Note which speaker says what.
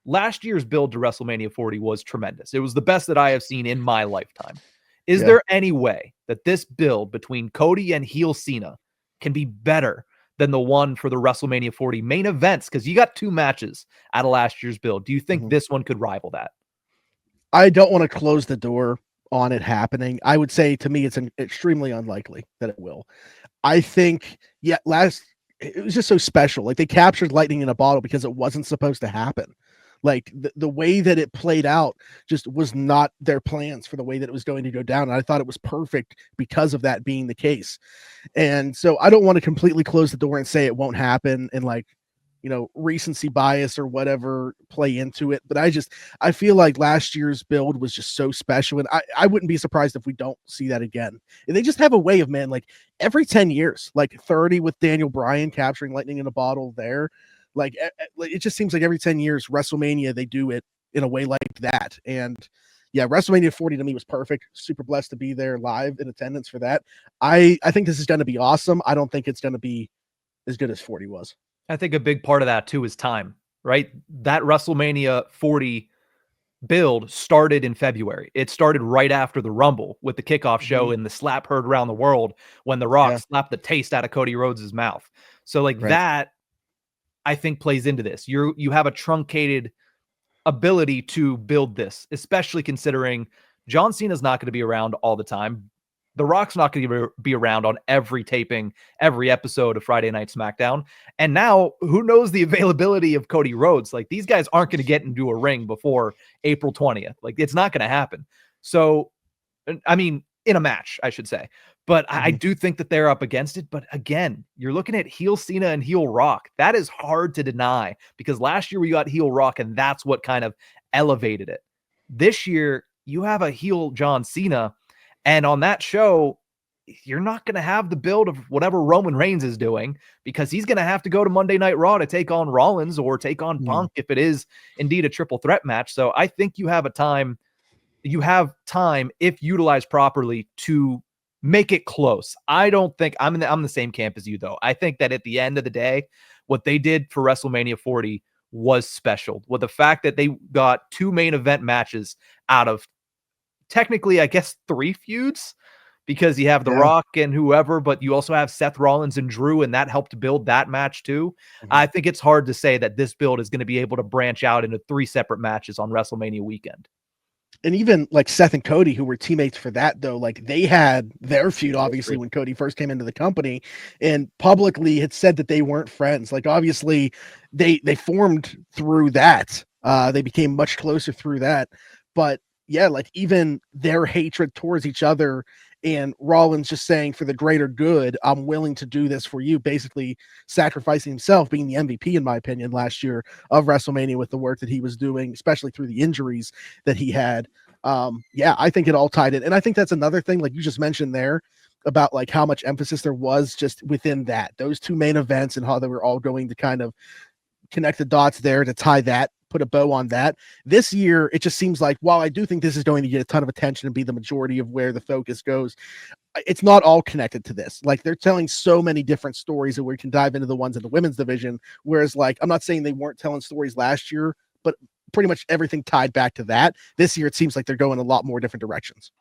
Speaker 1: last year's build to WrestleMania 40 was tremendous. It was the best that I have seen in my lifetime. Is there any way that this build between Cody and heel Cena can be better than the one for the WrestleMania 40 main events? Because you got 2 matches out of last year's build. Do you think this one could rival that?
Speaker 2: I don't want to close the door on it happening. I would say, to me, it's extremely unlikely that it will. I think, it was just so special. Like, they captured lightning in a bottle because it wasn't supposed to happen. Like, the way that it played out just was not their plans for the way that it was going to go down. And I thought it was perfect because of that being the case. And so I don't want to completely close the door and say it won't happen and, like, recency bias or whatever play into it. But I feel like last year's build was just so special. And I wouldn't be surprised if we don't see that again. And they just have a way of, man, like every 10 years, like 30 with Daniel Bryan capturing lightning in a bottle there. Like, it just seems like every 10 years, WrestleMania, they do it in a way like that. And yeah, WrestleMania 40 to me was perfect. Super blessed to be there live in attendance for that. I think this is going to be awesome. I don't think it's going to be as good as 40 was.
Speaker 1: I think a big part of that too is time, right? That WrestleMania 40 build started in February. It started right after the Rumble with the kickoff show and the slap heard around the world when The Rock slapped the taste out of Cody Rhodes' mouth. So like that, I think, plays into this. You have a truncated ability to build this, especially considering John Cena's not going to be around all the time. The Rock's not going to be around on every taping, every episode of Friday Night SmackDown. And now, who knows the availability of Cody Rhodes? Like, these guys aren't going to get into a ring before April 20th. Like, it's not going to happen. So, I mean, in a match, I should say. But I do think that they're up against it. But again, you're looking at heel Cena and heel Rock. That is hard to deny because last year we got heel Rock, and that's what kind of elevated it. This year, you have a heel John Cena. And on that show, you're not going to have the build of whatever Roman Reigns is doing because he's going to have to go to Monday Night Raw to take on Rollins or take on Punk if it is indeed a triple threat match. So I think you have time if utilized properly to make it close. I don't think I'm in the same camp as you, though. I think that at the end of the day, what they did for WrestleMania 40 was special. With the fact that they got 2 main event matches out of technically, I guess, 3 feuds because you have The Rock and whoever, but you also have Seth Rollins and Drew, and that helped build that match too. I think it's hard to say that this build is going to be able to branch out into 3 separate matches on WrestleMania weekend.
Speaker 2: And even like Seth and Cody, who were teammates for that, though, like they had their feud, obviously, when Cody first came into the company and publicly had said that they weren't friends. Like, obviously, they formed through that. They became much closer through that. But yeah, like even their hatred towards each other and Rollins just saying, for the greater good, I'm willing to do this for you, basically sacrificing himself, being the MVP, in my opinion, last year of WrestleMania with the work that he was doing, especially through the injuries that he had. I think it all tied in. And I think that's another thing, like you just mentioned there, about like how much emphasis there was just within those 2 main events and how they were all going to kind of connect the dots there to tie that, put a bow on that. This year, it just seems like, while I do think this is going to get a ton of attention and be the majority of where the focus goes, it's not all connected to this. Like, they're telling so many different stories that we can dive into the ones in the women's division. Whereas, like, I'm not saying they weren't telling stories last year, but pretty much everything tied back to that. This year, it seems like they're going a lot more different directions.